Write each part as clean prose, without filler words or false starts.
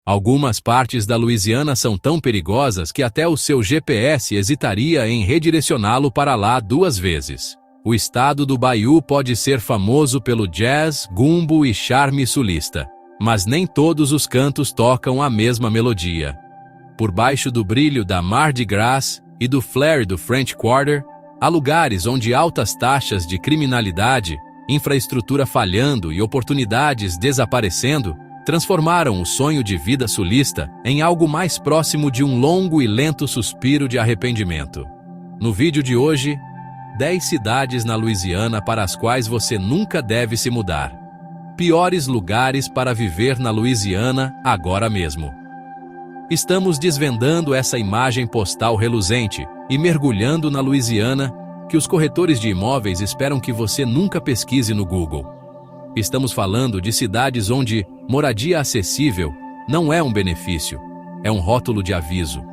Algumas partes da Louisiana são tão perigosas que até o seu GPS hesitaria em redirecioná-lo para lá 2 vezes. O estado do Bayou pode ser famoso pelo jazz, gumbo e charme sulista, mas nem todos os cantos tocam a mesma melodia. Por baixo do brilho da Mardi Gras e do flair do French Quarter, há lugares onde altas taxas de criminalidade, infraestrutura falhando e oportunidades desaparecendo transformaram o sonho de vida sulista em algo mais próximo de um longo e lento suspiro de arrependimento. No vídeo de hoje, 10 cidades na Louisiana para as quais você nunca deve se mudar. Piores lugares para viver na Louisiana agora mesmo. Estamos desvendando essa imagem postal reluzente e mergulhando na Louisiana que os corretores de imóveis esperam que você nunca pesquise no Google. Estamos falando de cidades onde moradia acessível não é um benefício, é um rótulo de aviso.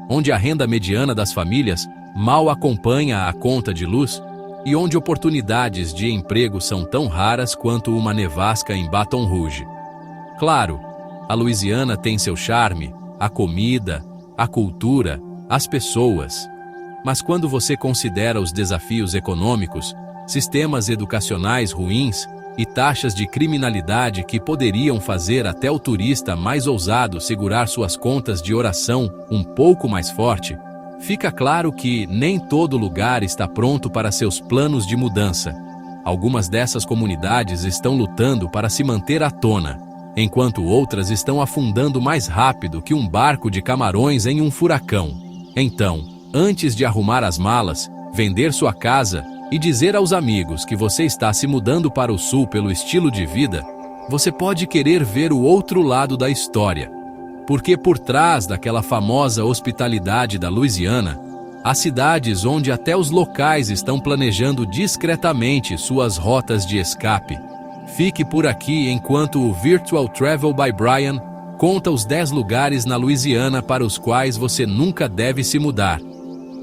Onde a renda mediana das famílias mal acompanha a conta de luz e onde oportunidades de emprego são tão raras quanto uma nevasca em Baton Rouge. Claro, a Louisiana tem seu charme, a comida, a cultura, as pessoas. Mas quando você considera os desafios econômicos, sistemas educacionais ruins e taxas de criminalidade que poderiam fazer até o turista mais ousado segurar suas contas de oração um pouco mais forte, fica claro que nem todo lugar está pronto para seus planos de mudança. Algumas dessas comunidades estão lutando para se manter à tona, enquanto outras estão afundando mais rápido que um barco de camarões em um furacão. Então, antes de arrumar as malas, vender sua casa e dizer aos amigos que você está se mudando para o sul pelo estilo de vida, você pode querer ver o outro lado da história. Porque por trás daquela famosa hospitalidade da Louisiana, há cidades onde até os locais estão planejando discretamente suas rotas de escape. Fique por aqui enquanto o Virtual Travel by Brian conta os 10 lugares na Louisiana para os quais você nunca deve se mudar.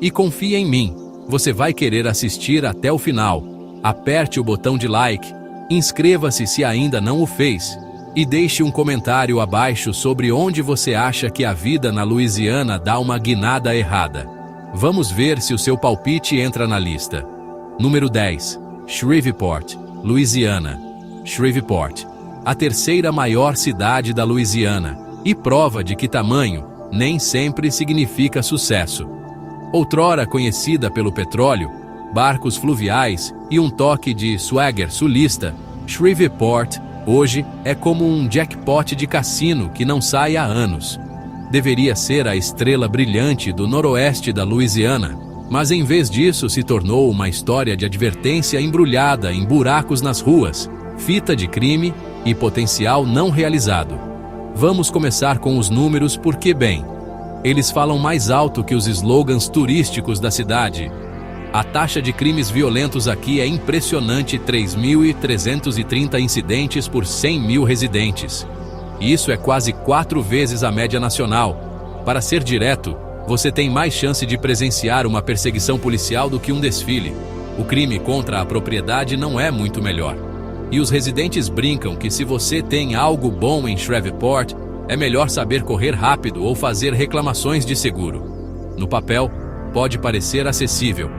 E confie em mim, você vai querer assistir até o final. Aperte o botão de like, inscreva-se se ainda não o fez, e deixe um comentário abaixo sobre onde você acha que a vida na Louisiana dá uma guinada errada. Vamos ver se o seu palpite entra na lista. Número 10. Shreveport, Louisiana. Shreveport, a terceira maior cidade da Louisiana, e prova de que tamanho nem sempre significa sucesso. Outrora conhecida pelo petróleo, barcos fluviais e um toque de swagger sulista, Shreveport hoje é como um jackpot de cassino que não sai há anos. Deveria ser a estrela brilhante do noroeste da Louisiana, mas em vez disso se tornou uma história de advertência embrulhada em buracos nas ruas, fita de crime e potencial não realizado. Vamos começar com os números porque, bem, eles falam mais alto que os slogans turísticos da cidade. A taxa de crimes violentos aqui é impressionante: 3.330 incidentes por 100 mil residentes. Isso é quase 4 vezes a média nacional. Para ser direto, você tem mais chance de presenciar uma perseguição policial do que um desfile. O crime contra a propriedade não é muito melhor. E os residentes brincam que se você tem algo bom em Shreveport, é melhor saber correr rápido ou fazer reclamações de seguro. No papel, pode parecer acessível.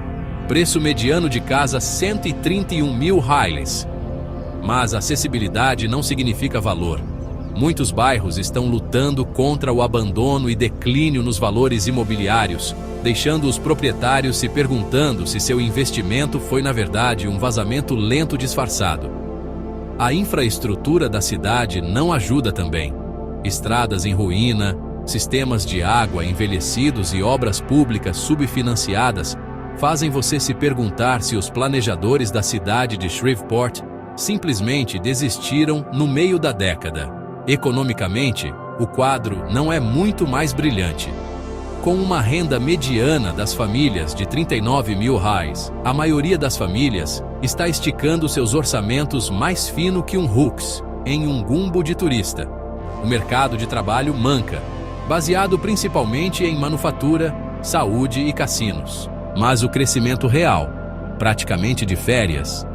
Preço mediano de casa $131 mil. Mas acessibilidade não significa valor. Muitos bairros estão lutando contra o abandono e declínio nos valores imobiliários, deixando os proprietários se perguntando se seu investimento foi na verdade um vazamento lento disfarçado. A infraestrutura da cidade não ajuda também. Estradas em ruína, sistemas de água envelhecidos e obras públicas subfinanciadas fazem você se perguntar se os planejadores da cidade de Shreveport simplesmente desistiram no meio da década. Economicamente, o quadro não é muito mais brilhante. Com uma renda mediana das famílias de R$39 mil, a maioria das famílias está esticando seus orçamentos mais fino que um hooks em um gumbo de turista. O mercado de trabalho manca, baseado principalmente em manufatura, saúde e cassinos. Mas o crescimento real, praticamente de férias.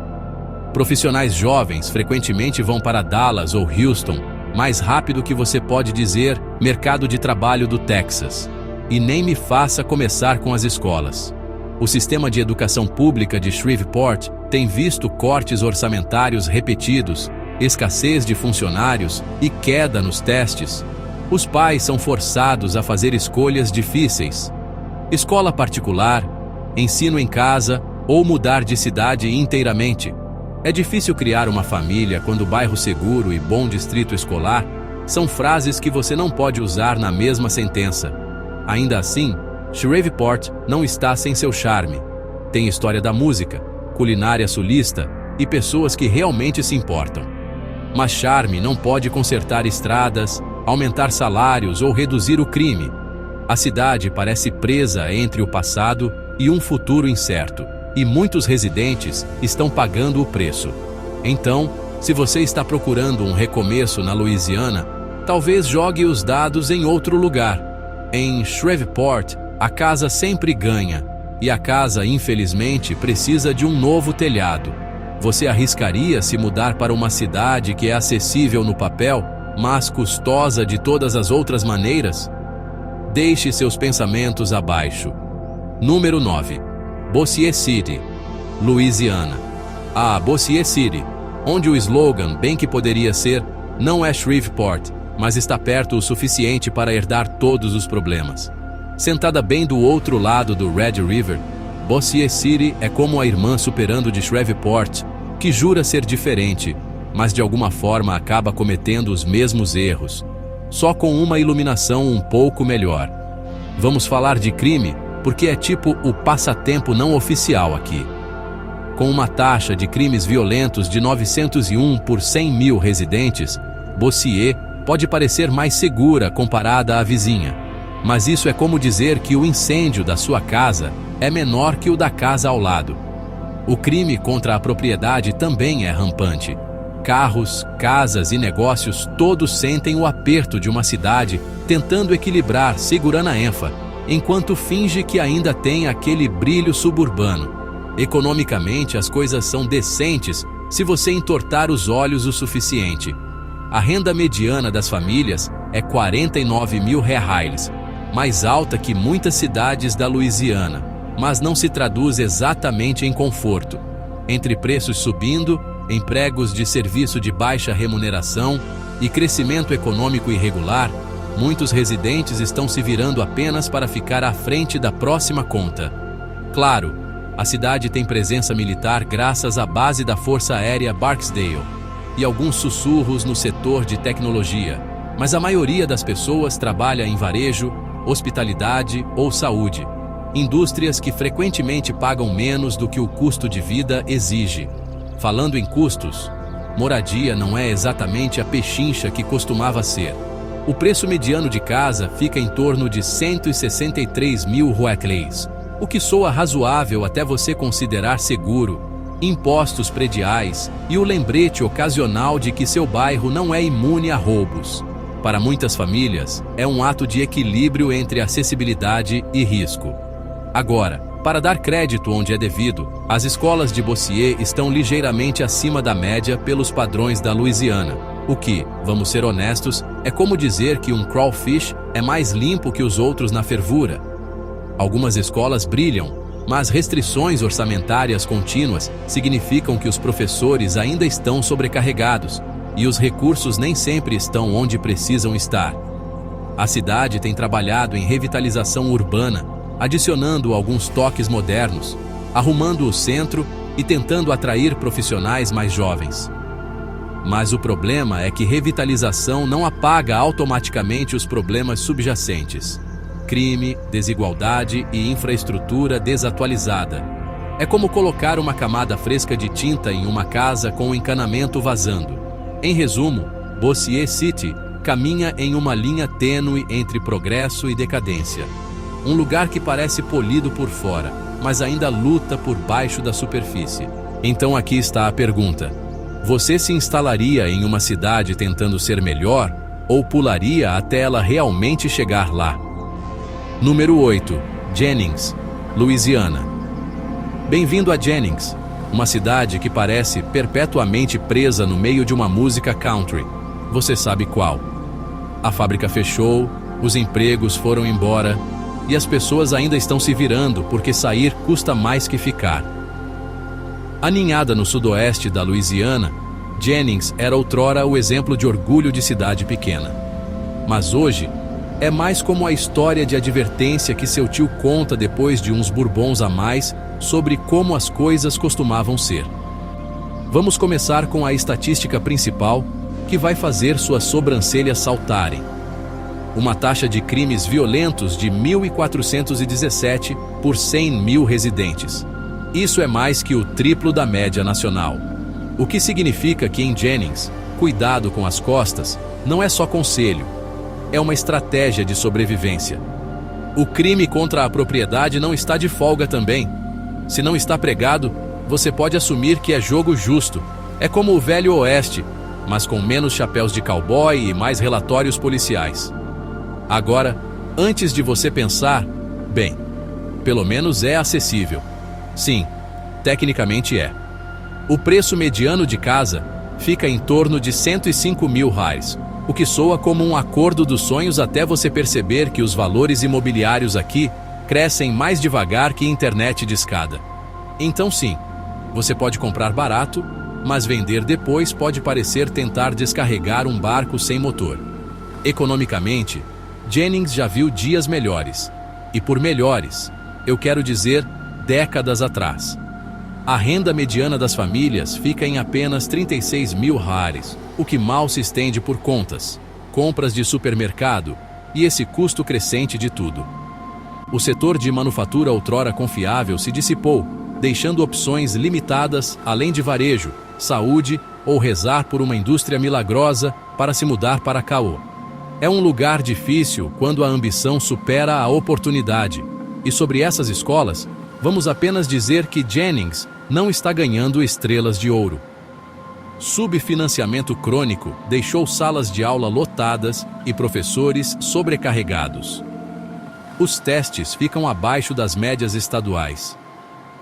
Profissionais jovens frequentemente vão para Dallas ou Houston, mais rápido que você pode dizer Mercado de trabalho do Texas. E nem me faça começar com as escolas. O sistema de educação pública de Shreveport tem visto cortes orçamentários repetidos, escassez de funcionários e queda nos testes. Os pais são forçados a fazer escolhas difíceis. Escola particular, ensino em casa ou mudar de cidade inteiramente. É difícil criar uma família quando bairro seguro e bom distrito escolar são frases que você não pode usar na mesma sentença. Ainda assim, Shreveport não está sem seu charme. Tem história da música, culinária sulista e pessoas que realmente se importam. Mas charme não pode consertar estradas, aumentar salários ou reduzir o crime. A cidade parece presa entre o passado e um futuro incerto, e muitos residentes estão pagando o preço. Então, se você está procurando um recomeço na Louisiana, talvez jogue os dados em outro lugar. Em Shreveport, a casa sempre ganha, e a casa, infelizmente, precisa de um novo telhado. Você arriscaria se mudar para uma cidade que é acessível no papel, mas custosa de todas as outras maneiras? Deixe seus pensamentos abaixo. Número 9. Bossier City, Louisiana. Bossier City, onde o slogan, bem que poderia ser, não é Shreveport, mas está perto o suficiente para herdar todos os problemas. Sentada bem do outro lado do Red River, Bossier City é como a irmã superando de Shreveport, que jura ser diferente, mas de alguma forma acaba cometendo os mesmos erros, só com uma iluminação um pouco melhor. Vamos falar de crime, porque é tipo o passatempo não oficial aqui. Com uma taxa de crimes violentos de 901 por 100 mil residentes, Bossier pode parecer mais segura comparada à vizinha. Mas isso é como dizer que o incêndio da sua casa é menor que o da casa ao lado. O crime contra a propriedade também é rampante. Carros, casas e negócios todos sentem o aperto de uma cidade tentando equilibrar, segurando a ênfase, enquanto finge que ainda tem aquele brilho suburbano. Economicamente, as coisas são decentes se você entortar os olhos o suficiente. A renda mediana das famílias é 49 mil reais, mais alta que muitas cidades da Louisiana, mas não se traduz exatamente em conforto. Entre preços subindo, empregos de serviço de baixa remuneração e crescimento econômico irregular, muitos residentes estão se virando apenas para ficar à frente da próxima conta. Claro, a cidade tem presença militar graças à base da Força Aérea Barksdale e alguns sussurros no setor de tecnologia, mas a maioria das pessoas trabalha em varejo, hospitalidade ou saúde, indústrias que frequentemente pagam menos do que o custo de vida exige. Falando em custos, moradia não é exatamente a pechincha que costumava ser. O preço mediano de casa fica em torno de 163 mil reais, o que soa razoável até você considerar seguro, impostos prediais e o lembrete ocasional de que seu bairro não é imune a roubos. Para muitas famílias, é um ato de equilíbrio entre acessibilidade e risco. Agora, para dar crédito onde é devido, as escolas de Bossier estão ligeiramente acima da média pelos padrões da Louisiana, o que, vamos ser honestos, é como dizer que um crawfish é mais limpo que os outros na fervura. Algumas escolas brilham, mas restrições orçamentárias contínuas significam que os professores ainda estão sobrecarregados e os recursos nem sempre estão onde precisam estar. A cidade tem trabalhado em revitalização urbana, adicionando alguns toques modernos, arrumando o centro e tentando atrair profissionais mais jovens. Mas o problema é que revitalização não apaga automaticamente os problemas subjacentes: crime, desigualdade e infraestrutura desatualizada. É como colocar uma camada fresca de tinta em uma casa com o encanamento vazando. Em resumo, Bossier City caminha em uma linha tênue entre progresso e decadência. Um lugar que parece polido por fora, mas ainda luta por baixo da superfície. Então aqui está a pergunta: você se instalaria em uma cidade tentando ser melhor ou pularia até ela realmente chegar lá? Número 8. Jennings, Louisiana. Bem-vindo a Jennings, uma cidade que parece perpetuamente presa no meio de uma música country. Você sabe qual? A fábrica fechou, os empregos foram embora e as pessoas ainda estão se virando porque sair custa mais que ficar. Aninhada no sudoeste da Louisiana, Jennings era outrora o exemplo de orgulho de cidade pequena. Mas hoje, é mais como a história de advertência que seu tio conta depois de uns bourbons a mais sobre como as coisas costumavam ser. Vamos começar com a estatística principal, que vai fazer suas sobrancelhas saltarem. Uma taxa de crimes violentos de 1.417 por 100 mil residentes. Isso é mais que o triplo da média nacional. O que significa que em Jennings, cuidado com as costas não é só conselho, é uma estratégia de sobrevivência. O crime contra a propriedade não está de folga também. Se não está pregado, você pode assumir que é jogo justo. É como o Velho Oeste, mas com menos chapéus de cowboy e mais relatórios policiais. Agora, antes de você pensar, bem, pelo menos é acessível. Sim, tecnicamente é. O preço mediano de casa fica em torno de 105 mil reais, o que soa como um acordo dos sonhos até você perceber que os valores imobiliários aqui crescem mais devagar que internet discada. Então sim, você pode comprar barato, mas vender depois pode parecer tentar descarregar um barco sem motor. Economicamente, Jennings já viu dias melhores. E por melhores, eu quero dizer décadas atrás. A renda mediana das famílias fica em apenas 36 mil reais, o que mal se estende por contas, compras de supermercado e esse custo crescente de tudo. O setor de manufatura outrora confiável se dissipou, deixando opções limitadas além de varejo, saúde ou rezar por uma indústria milagrosa para se mudar para Caô. É um lugar difícil quando a ambição supera a oportunidade. E sobre essas escolas, vamos apenas dizer que Jennings não está ganhando estrelas de ouro. Subfinanciamento crônico deixou salas de aula lotadas e professores sobrecarregados. Os testes ficam abaixo das médias estaduais.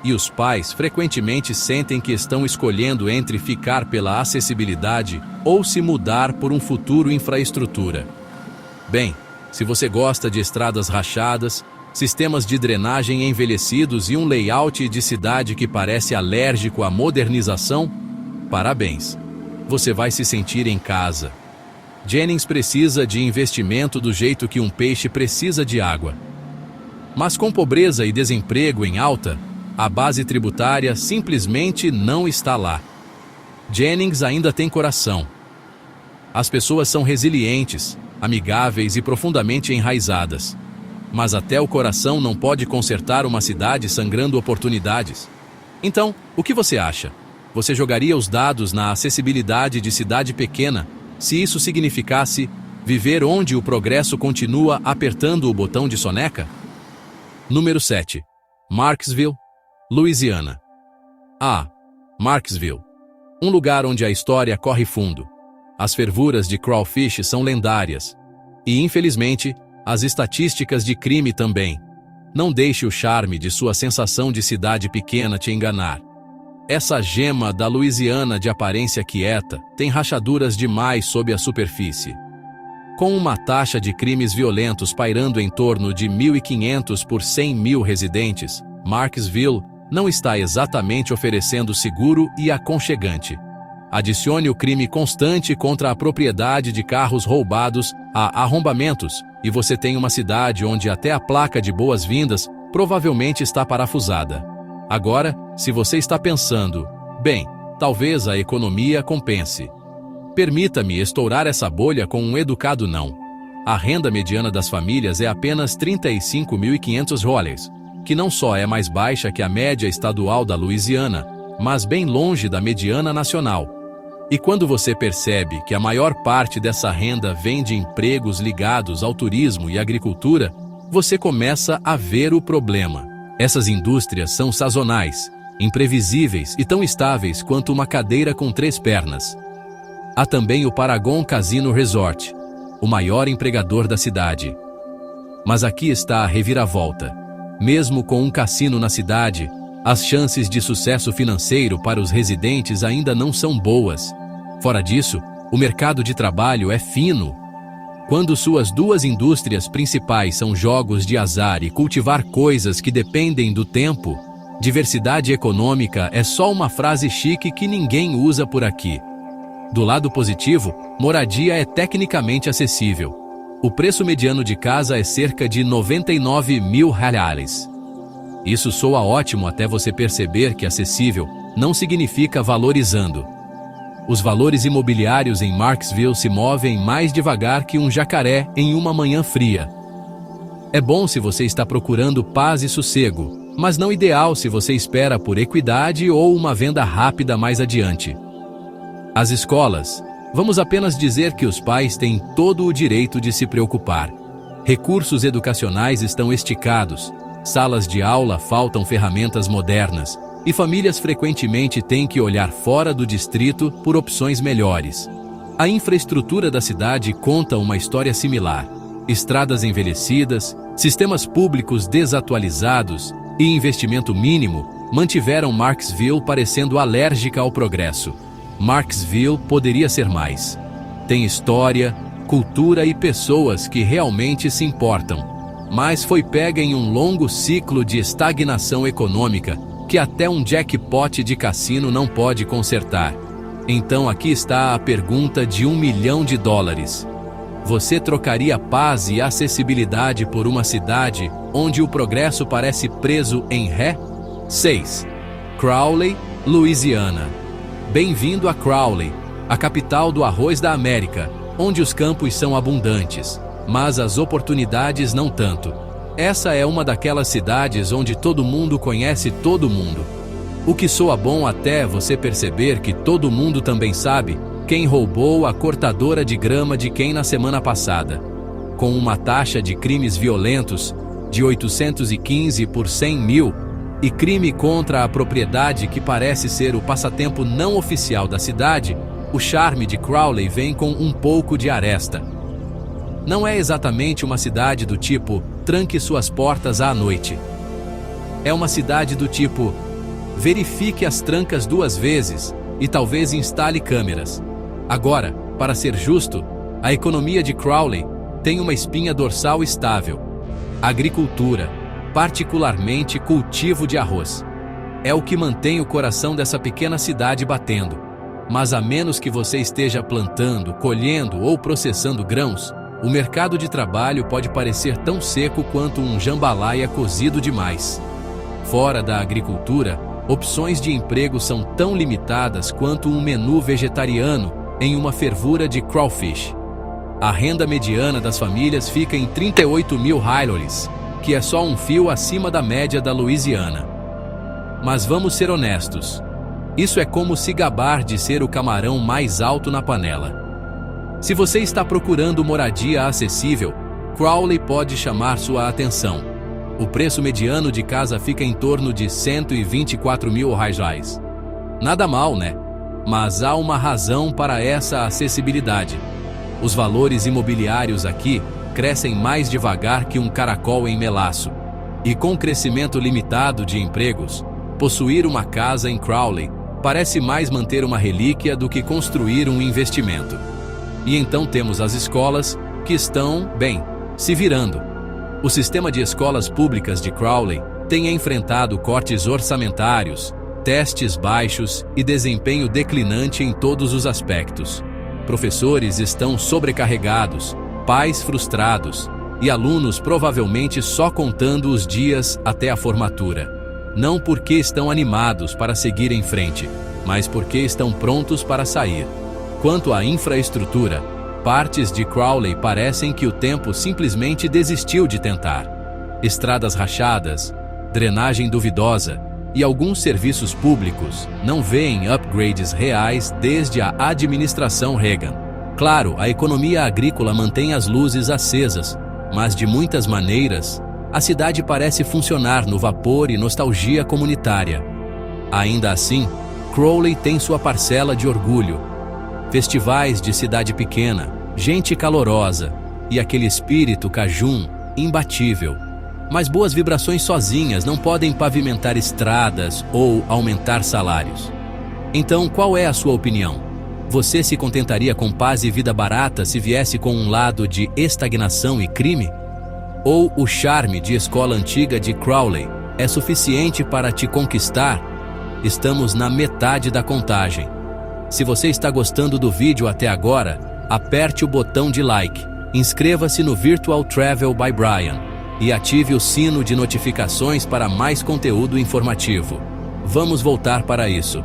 E os pais frequentemente sentem que estão escolhendo entre ficar pela acessibilidade ou se mudar por um futuro infraestrutura. Bem, se você gosta de estradas rachadas, sistemas de drenagem envelhecidos e um layout de cidade que parece alérgico à modernização, parabéns! Você vai se sentir em casa. Jennings precisa de investimento do jeito que um peixe precisa de água. Mas com pobreza e desemprego em alta, a base tributária simplesmente não está lá. Jennings ainda tem coração. As pessoas são resilientes, amigáveis e profundamente enraizadas. Mas até o coração não pode consertar uma cidade sangrando oportunidades. Então, o que você acha? Você jogaria os dados na acessibilidade de cidade pequena, se isso significasse viver onde o progresso continua apertando o botão de soneca? Número 7. Marksville, Louisiana. Marksville. Um lugar onde a história corre fundo. As fervuras de crawfish são lendárias. E, infelizmente, as estatísticas de crime também. Não deixe o charme de sua sensação de cidade pequena te enganar. Essa gema da Louisiana de aparência quieta tem rachaduras demais sob a superfície. Com uma taxa de crimes violentos pairando em torno de 1.500 por 100 mil residentes, Marksville não está exatamente oferecendo seguro e aconchegante. Adicione o crime constante contra a propriedade de carros roubados a arrombamentos, e você tem uma cidade onde até a placa de boas-vindas provavelmente está parafusada. Agora, se você está pensando, bem, talvez a economia compense. Permita-me estourar essa bolha com um educado não. A renda mediana das famílias é apenas 35.500 dólares, que não só é mais baixa que a média estadual da Louisiana, mas bem longe da mediana nacional. E quando você percebe que a maior parte dessa renda vem de empregos ligados ao turismo e agricultura, você começa a ver o problema. Essas indústrias são sazonais, imprevisíveis e tão estáveis quanto uma cadeira com 3 pernas. Há também o Paragon Casino Resort, o maior empregador da cidade. Mas aqui está a reviravolta. Mesmo com um cassino na cidade, as chances de sucesso financeiro para os residentes ainda não são boas. Fora disso, o mercado de trabalho é fino. Quando suas duas indústrias principais são jogos de azar e cultivar coisas que dependem do tempo, diversidade econômica é só uma frase chique que ninguém usa por aqui. Do lado positivo, moradia é tecnicamente acessível. O preço mediano de casa é cerca de 99 mil reais. Isso soa ótimo até você perceber que acessível não significa valorizando. Os valores imobiliários em Marksville se movem mais devagar que um jacaré em uma manhã fria. É bom se você está procurando paz e sossego, mas não ideal se você espera por equidade ou uma venda rápida mais adiante. As escolas. Vamos apenas dizer que os pais têm todo o direito de se preocupar. Recursos educacionais estão esticados, salas de aula faltam ferramentas modernas, e famílias frequentemente têm que olhar fora do distrito por opções melhores. A infraestrutura da cidade conta uma história similar. Estradas envelhecidas, sistemas públicos desatualizados e investimento mínimo mantiveram Marksville parecendo alérgica ao progresso. Marksville poderia ser mais. Tem história, cultura e pessoas que realmente se importam, mas foi pega em um longo ciclo de estagnação econômica que até um jackpot de cassino não pode consertar. Então aqui está a pergunta de $1 milhão. Você trocaria paz e acessibilidade por uma cidade onde o progresso parece preso em ré? 6. Crowley, Louisiana. Bem-vindo a Crowley, a capital do arroz da América, onde os campos são abundantes, mas as oportunidades não tanto. Essa é uma daquelas cidades onde todo mundo conhece todo mundo. O que soa bom até você perceber que todo mundo também sabe quem roubou a cortadora de grama de quem na semana passada. Com uma taxa de crimes violentos de 815 por 100 mil e crime contra a propriedade que parece ser o passatempo não oficial da cidade, o charme de Crowley vem com um pouco de aresta. Não é exatamente uma cidade do tipo tranque suas portas à noite. É uma cidade do tipo verifique as trancas 2 vezes e talvez instale câmeras. Agora, para ser justo, a economia de Crowley tem uma espinha dorsal estável. Agricultura, particularmente cultivo de arroz. É o que mantém o coração dessa pequena cidade batendo. Mas a menos que você esteja plantando, colhendo ou processando grãos, o mercado de trabalho pode parecer tão seco quanto um jambalaya cozido demais. Fora da agricultura, opções de emprego são tão limitadas quanto um menu vegetariano em uma fervura de crawfish. A renda mediana das famílias fica em 38 mil reais, que é só um fio acima da média da Louisiana. Mas vamos ser honestos. Isso é como se gabar de ser o camarão mais alto na panela. Se você está procurando moradia acessível, Crowley pode chamar sua atenção. O preço mediano de casa fica em torno de 124 mil reais. Nada mal, né? Mas há uma razão para essa acessibilidade. Os valores imobiliários aqui crescem mais devagar que um caracol em melaço. E com crescimento limitado de empregos, possuir uma casa em Crowley parece mais manter uma relíquia do que construir um investimento. E então temos as escolas, que estão, bem, se virando. O sistema de escolas públicas de Crowley tem enfrentado cortes orçamentários, testes baixos e desempenho declinante em todos os aspectos. Professores estão sobrecarregados, pais frustrados e alunos provavelmente só contando os dias até a formatura. Não porque estão animados para seguir em frente, mas porque estão prontos para sair. Quanto à infraestrutura, partes de Crowley parecem que o tempo simplesmente desistiu de tentar. Estradas rachadas, drenagem duvidosa e alguns serviços públicos não veem upgrades reais desde a administração Reagan. Claro, a economia agrícola mantém as luzes acesas, mas de muitas maneiras, a cidade parece funcionar no vapor e nostalgia comunitária. Ainda assim, Crowley tem sua parcela de orgulho. Festivais de cidade pequena, gente calorosa e aquele espírito cajun imbatível. Mas boas vibrações sozinhas não podem pavimentar estradas ou aumentar salários. Então, qual é a sua opinião? Você se contentaria com paz e vida barata se viesse com um lado de estagnação e crime? Ou o charme de escola antiga de Crowley é suficiente para te conquistar? Estamos na metade da contagem. Se você está gostando do vídeo até agora, aperte o botão de like, inscreva-se no Virtual Travel by Brian e ative o sino de notificações para mais conteúdo informativo. Vamos voltar para isso.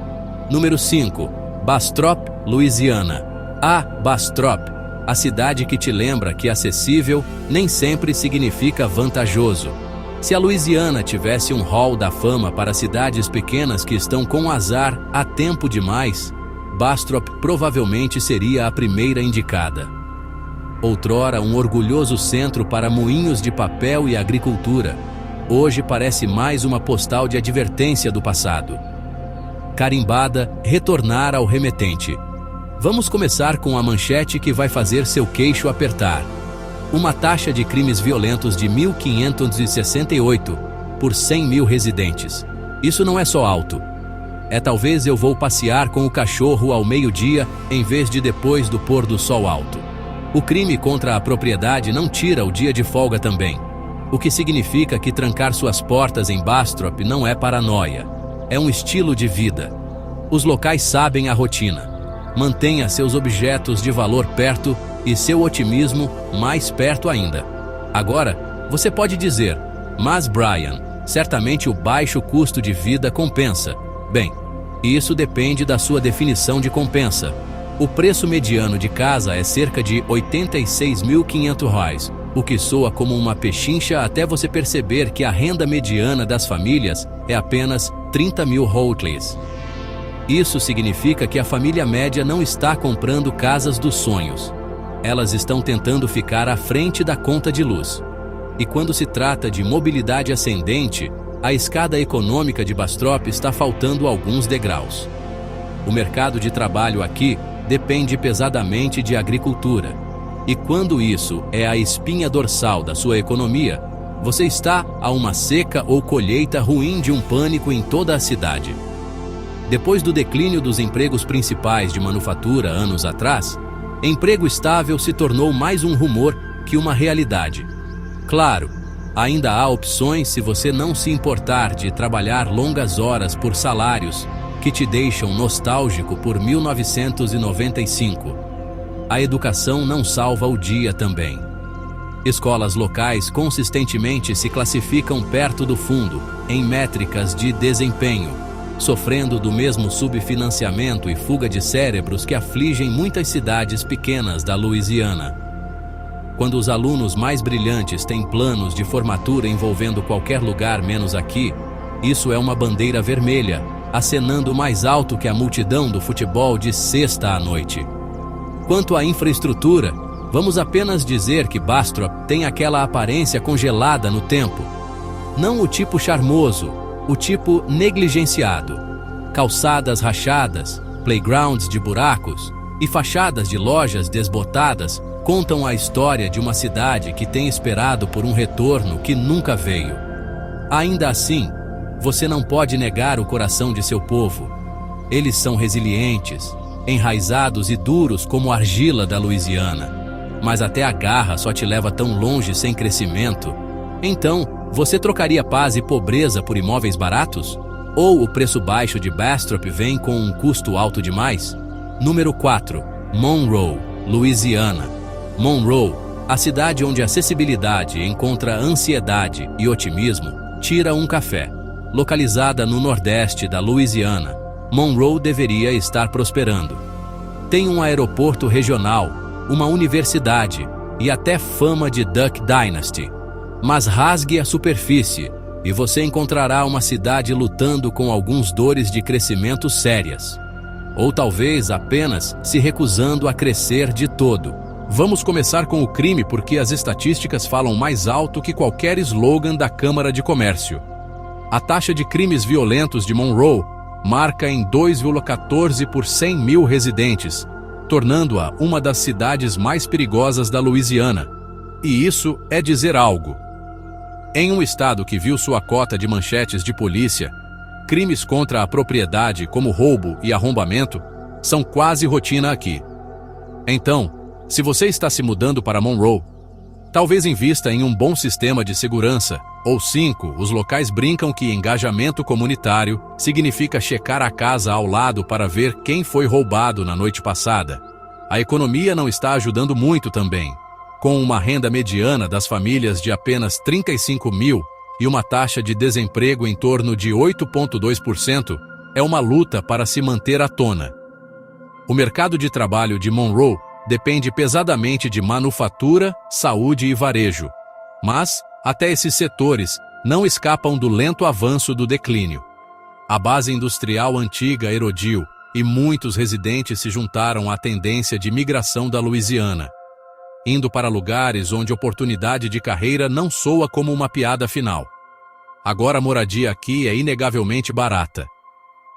Número 5. Bastrop, Louisiana. Bastrop, a cidade que te lembra que acessível nem sempre significa vantajoso. Se a Louisiana tivesse um hall da fama para cidades pequenas que estão com azar há tempo demais, Bastrop provavelmente seria a primeira indicada. Outrora um orgulhoso centro para moinhos de papel e agricultura, hoje parece mais uma postal de advertência do passado. Carimbada, retornar ao remetente. Vamos começar com a manchete que vai fazer seu queixo apertar. Uma taxa de crimes violentos de 1.568 por 100 mil residentes. Isso não é só alto. É talvez eu vou passear com o cachorro ao meio-dia em vez de depois do pôr do sol alto. O crime contra a propriedade não tira o dia de folga também. O que significa que trancar suas portas em Bastrop não é paranoia. É um estilo de vida. Os locais sabem a rotina. Mantenha seus objetos de valor perto e seu otimismo mais perto ainda. Agora, você pode dizer, mas Brian, certamente o baixo custo de vida compensa. Bem, isso depende da sua definição de compensa. O preço mediano de casa é cerca de R$ 86.500, o que soa como uma pechincha até você perceber que a renda mediana das famílias é apenas 30 mil Holtleys. Isso significa que a família média não está comprando casas dos sonhos. Elas estão tentando ficar à frente da conta de luz. E quando se trata de mobilidade ascendente, a escada econômica de Bastrop está faltando alguns degraus. O mercado de trabalho aqui depende pesadamente de agricultura. E quando isso é a espinha dorsal da sua economia, você está a uma seca ou colheita ruim de um pânico em toda a cidade. Depois do declínio dos empregos principais de manufatura anos atrás, emprego estável se tornou mais um rumor que uma realidade. Claro, ainda há opções se você não se importar de trabalhar longas horas por salários que te deixam nostálgico por 1995. A educação não salva o dia também. Escolas locais consistentemente se classificam perto do fundo, em métricas de desempenho, sofrendo do mesmo subfinanciamento e fuga de cérebros que afligem muitas cidades pequenas da Louisiana. Quando os alunos mais brilhantes têm planos de formatura envolvendo qualquer lugar menos aqui, isso é uma bandeira vermelha, acenando mais alto que a multidão do futebol de sexta à noite. Quanto à infraestrutura, vamos apenas dizer que Bastrop tem aquela aparência congelada no tempo. Não o tipo charmoso, o tipo negligenciado. Calçadas rachadas, playgrounds de buracos e fachadas de lojas desbotadas contam a história de uma cidade que tem esperado por um retorno que nunca veio. Ainda assim, você não pode negar o coração de seu povo. Eles são resilientes, enraizados e duros como a argila da Louisiana. Mas até a garra só te leva tão longe sem crescimento. Então, você trocaria paz e pobreza por imóveis baratos? Ou o preço baixo de Bastrop vem com um custo alto demais? Número 4. Monroe, Louisiana. Monroe, a cidade onde a acessibilidade encontra ansiedade e otimismo, tira um café. Localizada no nordeste da Louisiana, Monroe deveria estar prosperando. Tem um aeroporto regional, uma universidade e até fama de Duck Dynasty. Mas rasgue a superfície e você encontrará uma cidade lutando com alguns dores de crescimento sérias. Ou talvez apenas se recusando a crescer de todo. Vamos começar com o crime porque as estatísticas falam mais alto que qualquer slogan da Câmara de Comércio. A taxa de crimes violentos de Monroe marca em 2,14 por 100 mil residentes, tornando-a uma das cidades mais perigosas da Louisiana. E isso é dizer algo. Em um estado que viu sua cota de manchetes de polícia, crimes contra a propriedade como roubo e arrombamento, são quase rotina aqui. Então, se você está se mudando para Monroe, talvez invista em um bom sistema de segurança. Ou 5, os locais brincam que engajamento comunitário significa checar a casa ao lado para ver quem foi roubado na noite passada. A economia não está ajudando muito também. Com uma renda mediana das famílias de apenas 35 mil e uma taxa de desemprego em torno de 8,2%, é uma luta para se manter à tona. O mercado de trabalho de Monroe depende pesadamente de manufatura, saúde e varejo. Mas, até esses setores não escapam do lento avanço do declínio. A base industrial antiga erodiu e muitos residentes se juntaram à tendência de migração da Louisiana, indo para lugares onde oportunidade de carreira não soa como uma piada final. Agora a moradia aqui é inegavelmente barata.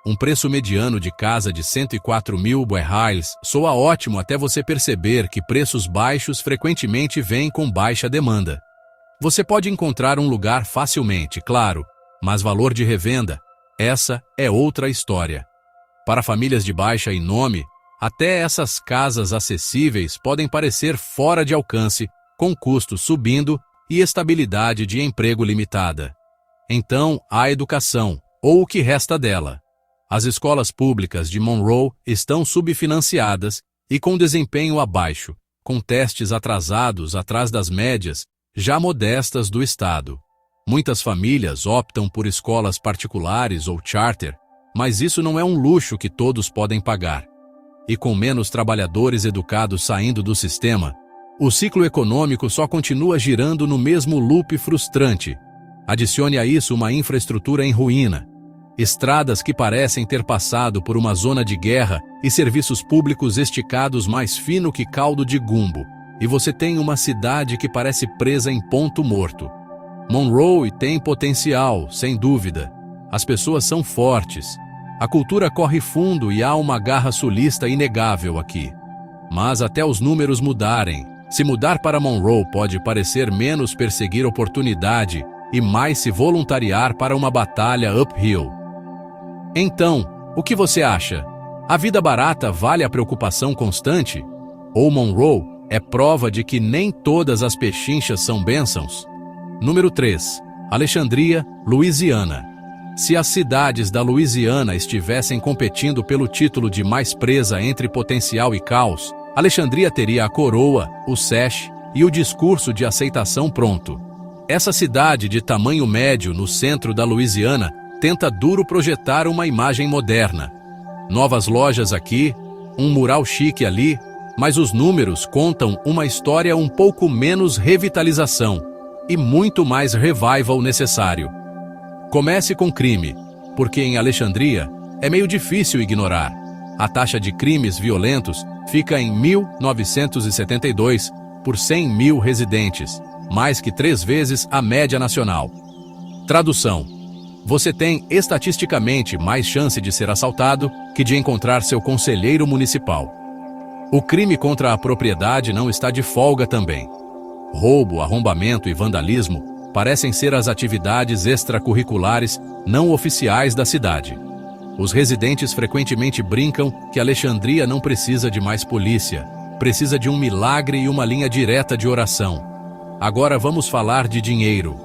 Um preço mediano de casa de 104 mil reais soa ótimo até você perceber que preços baixos frequentemente vêm com baixa demanda. Você pode encontrar um lugar facilmente, claro, mas valor de revenda, essa é outra história. Para famílias de baixa nome, até essas casas acessíveis podem parecer fora de alcance, com custos subindo e estabilidade de emprego limitada. Então, a educação, ou o que resta dela. As escolas públicas de Monroe estão subfinanciadas e com desempenho abaixo, com testes atrasados atrás das médias, já modestas do estado. Muitas famílias optam por escolas particulares ou charter, mas isso não é um luxo que todos podem pagar. E com menos trabalhadores educados saindo do sistema, o ciclo econômico só continua girando no mesmo loop frustrante. Adicione a isso uma infraestrutura em ruína, estradas que parecem ter passado por uma zona de guerra e serviços públicos esticados mais fino que caldo de gumbo, e você tem uma cidade que parece presa em ponto morto. Monroe tem potencial, sem dúvida. As pessoas são fortes. A cultura corre fundo e há uma garra sulista inegável aqui. Mas até os números mudarem, se mudar para Monroe pode parecer menos perseguir oportunidade e mais se voluntariar para uma batalha uphill. Então, o que você acha? A vida barata vale a preocupação constante? Ou Monroe é prova de que nem todas as pechinchas são bênçãos? Número 3. Alexandria, Louisiana. Se as cidades da Louisiana estivessem competindo pelo título de mais presa entre potencial e caos, Alexandria teria a coroa, o sesh e o discurso de aceitação pronto. Essa cidade de tamanho médio no centro da Louisiana tenta duro projetar uma imagem moderna. Novas lojas aqui, um mural chique ali, mas os números contam uma história um pouco menos revitalização e muito mais revival necessário. Comece com crime, porque em Alexandria é meio difícil ignorar. A taxa de crimes violentos fica em 1.972 por 100 mil residentes, mais que 3 vezes a média nacional. Tradução: você tem estatisticamente mais chance de ser assaltado que de encontrar seu conselheiro municipal. O crime contra a propriedade não está de folga também. Roubo, arrombamento e vandalismo parecem ser as atividades extracurriculares não oficiais da cidade. Os residentes frequentemente brincam que Alexandria não precisa de mais polícia, precisa de um milagre e uma linha direta de oração. Agora vamos falar de dinheiro,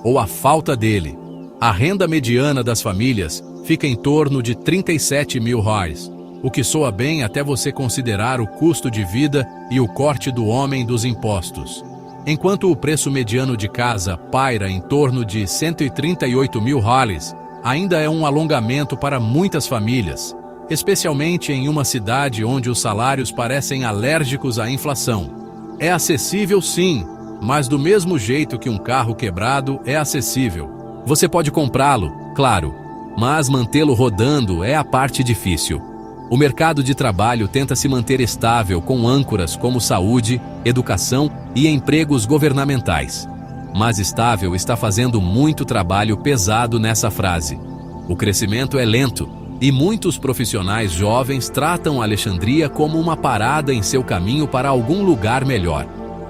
ou a falta dele. A renda mediana das famílias fica em torno de 37 mil reais, o que soa bem até você considerar o custo de vida e o corte do homem dos impostos. Enquanto o preço mediano de casa paira em torno de 138 mil reais, ainda é um alongamento para muitas famílias, especialmente em uma cidade onde os salários parecem alérgicos à inflação. É acessível sim, mas do mesmo jeito que um carro quebrado é acessível. Você pode comprá-lo, claro, mas mantê-lo rodando é a parte difícil. O mercado de trabalho tenta se manter estável com âncoras como saúde, educação e empregos governamentais. Mas estável está fazendo muito trabalho pesado nessa frase. O crescimento é lento e muitos profissionais jovens tratam Alexandria como uma parada em seu caminho para algum lugar melhor.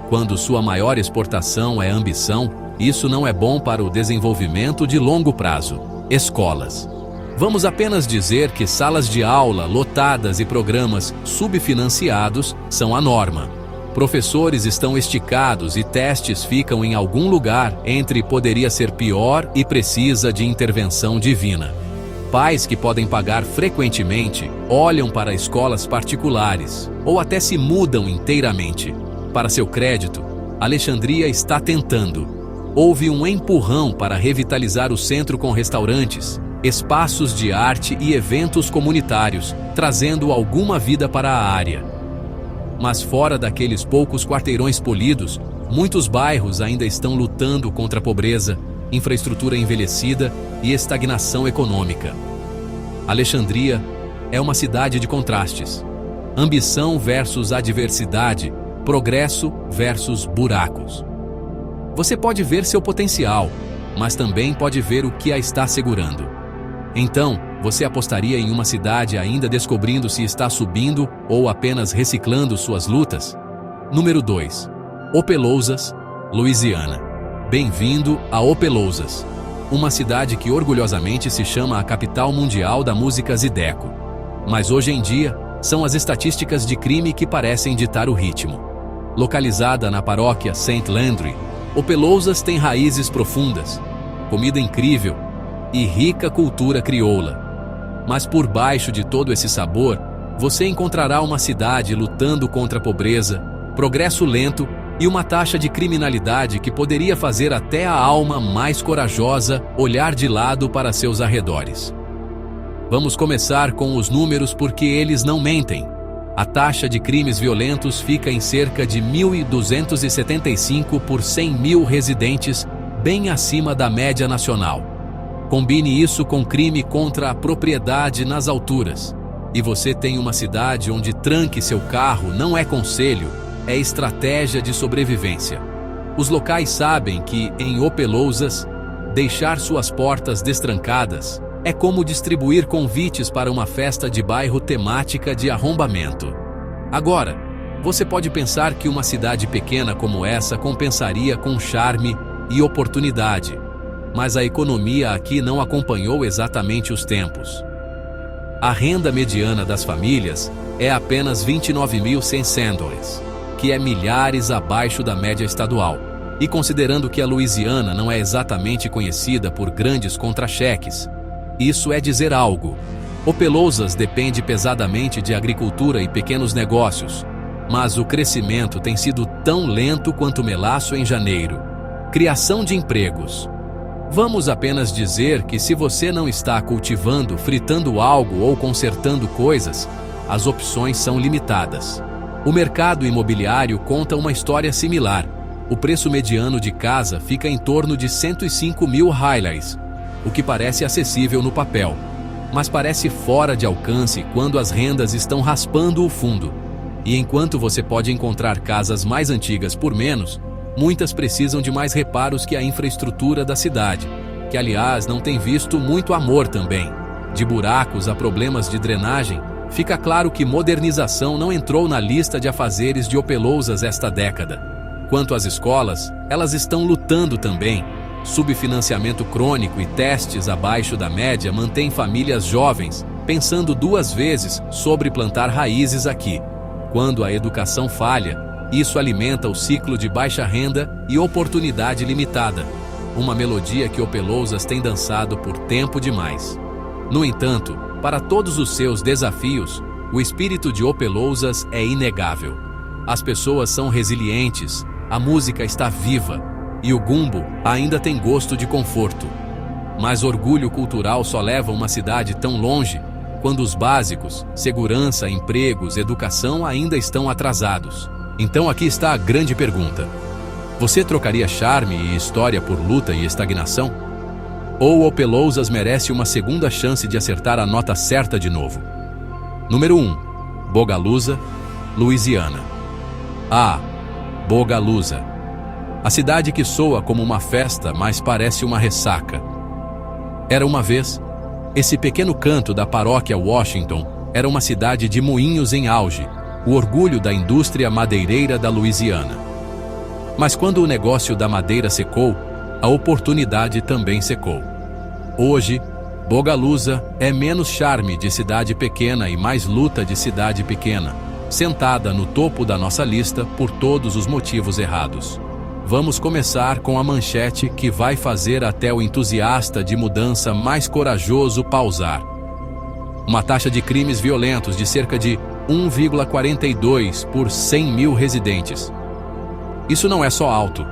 Quando sua maior exportação é ambição, isso não é bom para o desenvolvimento de longo prazo. Escolas. Vamos apenas dizer que salas de aula lotadas e programas subfinanciados são a norma. Professores estão esticados e testes ficam em algum lugar entre poderia ser pior e precisa de intervenção divina. Pais que podem pagar frequentemente olham para escolas particulares ou até se mudam inteiramente. Para seu crédito, Alexandria está tentando. Houve um empurrão para revitalizar o centro com restaurantes, espaços de arte e eventos comunitários, trazendo alguma vida para a área. Mas fora daqueles poucos quarteirões polidos, muitos bairros ainda estão lutando contra a pobreza, infraestrutura envelhecida e estagnação econômica. Alexandria é uma cidade de contrastes. Ambição versus adversidade, progresso versus buracos. Você pode ver seu potencial, mas também pode ver o que a está segurando. Então, você apostaria em uma cidade ainda descobrindo se está subindo ou apenas reciclando suas lutas? Número 2. Opelousas, Louisiana. Bem-vindo a Opelousas, uma cidade que orgulhosamente se chama a capital mundial da música Zydeco. Mas hoje em dia, são as estatísticas de crime que parecem ditar o ritmo. Localizada na paróquia St. Landry, Opelousas tem raízes profundas, comida incrível e rica cultura crioula. Mas por baixo de todo esse sabor, você encontrará uma cidade lutando contra a pobreza, progresso lento e uma taxa de criminalidade que poderia fazer até a alma mais corajosa olhar de lado para seus arredores. Vamos começar com os números porque eles não mentem. A taxa de crimes violentos fica em cerca de 1.275 por 100 mil residentes, bem acima da média nacional. Combine isso com crime contra a propriedade nas alturas, e você tem uma cidade onde tranque seu carro não é conselho, é estratégia de sobrevivência. Os locais sabem que, em Opelousas, deixar suas portas destrancadas é como distribuir convites para uma festa de bairro temática de arrombamento. Agora, você pode pensar que uma cidade pequena como essa compensaria com charme e oportunidade, mas a economia aqui não acompanhou exatamente os tempos. A renda mediana das famílias é apenas $29.100, que é milhares abaixo da média estadual. E considerando que a Louisiana não é exatamente conhecida por grandes contra-cheques, isso é dizer algo. Opelousas depende pesadamente de agricultura e pequenos negócios, mas o crescimento tem sido tão lento quanto melaço em janeiro. Criação de empregos. Vamos apenas dizer que se você não está cultivando, fritando algo ou consertando coisas, as opções são limitadas. O mercado imobiliário conta uma história similar. O preço mediano de casa fica em torno de 105 mil highlights, o que parece acessível no papel, mas parece fora de alcance quando as rendas estão raspando o fundo. E enquanto você pode encontrar casas mais antigas por menos, muitas precisam de mais reparos que a infraestrutura da cidade, que aliás não tem visto muito amor também. De buracos a problemas de drenagem, fica claro que modernização não entrou na lista de afazeres de Opelousas esta década. Quanto às escolas, elas estão lutando também. Subfinanciamento crônico e testes abaixo da média mantêm famílias jovens pensando duas vezes sobre plantar raízes aqui. Quando a educação falha, isso alimenta o ciclo de baixa renda e oportunidade limitada, uma melodia que Opelousas tem dançado por tempo demais. No entanto, para todos os seus desafios, o espírito de Opelousas é inegável. As pessoas são resilientes, a música está viva e o gumbo ainda tem gosto de conforto. Mas orgulho cultural só leva uma cidade tão longe quando os básicos, segurança, empregos, educação ainda estão atrasados. Então aqui está a grande pergunta. Você trocaria charme e história por luta e estagnação? Ou Opelousas merece uma segunda chance de acertar a nota certa de novo? Número 1. Bogalusa, Louisiana. Bogalusa. A cidade que soa como uma festa, mas parece uma ressaca. Era uma vez, esse pequeno canto da paróquia Washington era uma cidade de moinhos em auge, o orgulho da indústria madeireira da Louisiana. Mas quando o negócio da madeira secou, a oportunidade também secou. Hoje, Bogalusa é menos charme de cidade pequena e mais luta de cidade pequena, sentada no topo da nossa lista por todos os motivos errados. Vamos começar com a manchete que vai fazer até o entusiasta de mudança mais corajoso pausar. Uma taxa de crimes violentos de cerca de 1,42 por 100 mil residentes. Isso não é só alto.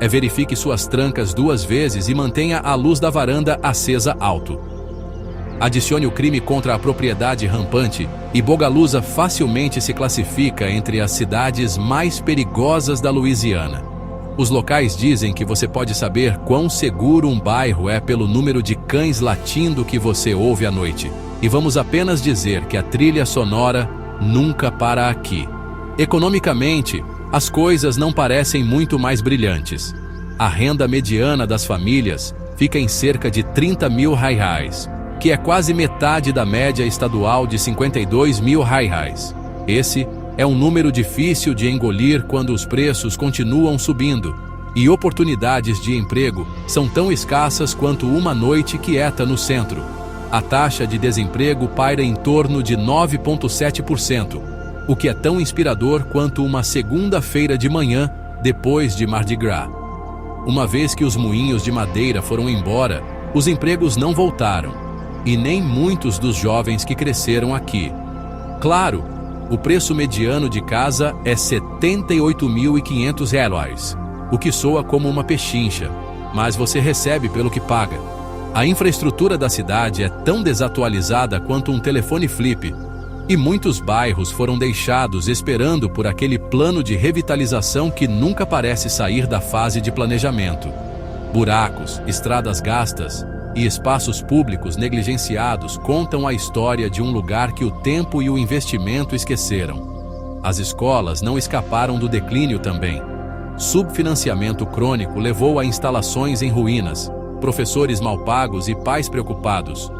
Verifique suas trancas 2 vezes e mantenha a luz da varanda acesa alto. Adicione o crime contra a propriedade rampante e Bogalusa facilmente se classifica entre as cidades mais perigosas da Louisiana. Os locais dizem que você pode saber quão seguro um bairro é pelo número de cães latindo que você ouve à noite. E vamos apenas dizer que a trilha sonora nunca para aqui. Economicamente, as coisas não parecem muito mais brilhantes. A renda mediana das famílias fica em cerca de 30 mil reais, que é quase metade da média estadual de 52 mil reais. Esse é um número difícil de engolir quando os preços continuam subindo, e oportunidades de emprego são tão escassas quanto uma noite quieta no centro. A taxa de desemprego paira em torno de 9,7%. O que é tão inspirador quanto uma segunda-feira de manhã depois de Mardi Gras. Uma vez que os moinhos de madeira foram embora, os empregos não voltaram, e nem muitos dos jovens que cresceram aqui. Claro, o preço mediano de casa é R$ 78.500, o que soa como uma pechincha, mas você recebe pelo que paga. A infraestrutura da cidade é tão desatualizada quanto um telefone flip, e muitos bairros foram deixados esperando por aquele plano de revitalização que nunca parece sair da fase de planejamento. Buracos, estradas gastas e espaços públicos negligenciados contam a história de um lugar que o tempo e o investimento esqueceram. As escolas não escaparam do declínio também. Subfinanciamento crônico levou a instalações em ruínas, professores mal pagos e pais preocupados.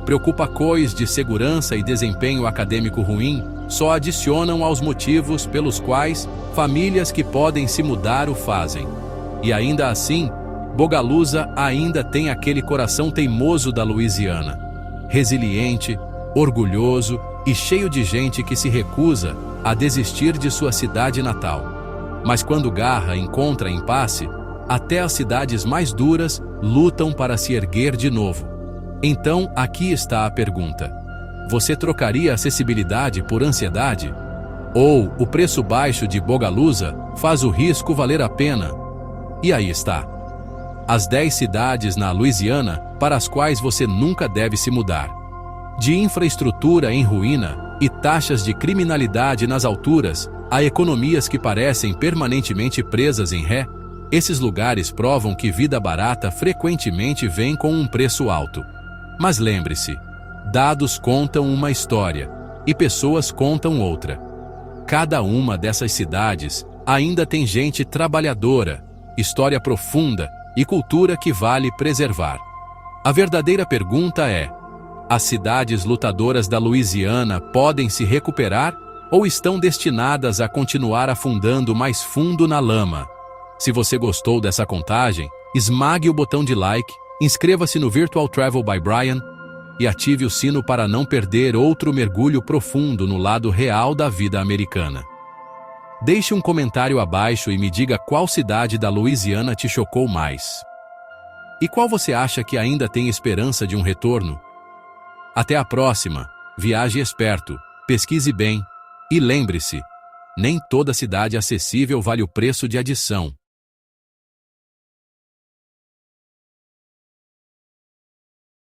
Preocupações de segurança e desempenho acadêmico ruim só adicionam aos motivos pelos quais famílias que podem se mudar o fazem. E ainda assim, Bogalusa ainda tem aquele coração teimoso da Louisiana, resiliente, orgulhoso e cheio de gente que se recusa a desistir de sua cidade natal. Mas quando Garra encontra impasse, até as cidades mais duras lutam para se erguer de novo. Então, aqui está a pergunta. Você trocaria acessibilidade por ansiedade? Ou o preço baixo de Bogalusa faz o risco valer a pena? E aí está. As 10 cidades na Louisiana para as quais você nunca deve se mudar. De infraestrutura em ruína e taxas de criminalidade nas alturas, a economias que parecem permanentemente presas em ré, esses lugares provam que vida barata frequentemente vem com um preço alto. Mas lembre-se, dados contam uma história e pessoas contam outra. Cada uma dessas cidades ainda tem gente trabalhadora, história profunda e cultura que vale preservar. A verdadeira pergunta é: as cidades lutadoras da Louisiana podem se recuperar ou estão destinadas a continuar afundando mais fundo na lama? Se você gostou dessa contagem, esmague o botão de like, inscreva-se no Virtual Travel by Brian e ative o sino para não perder outro mergulho profundo no lado real da vida americana. Deixe um comentário abaixo e me diga qual cidade da Louisiana te chocou mais. E qual você acha que ainda tem esperança de um retorno? Até a próxima, viaje esperto, pesquise bem e lembre-se, nem toda cidade acessível vale o preço de adição.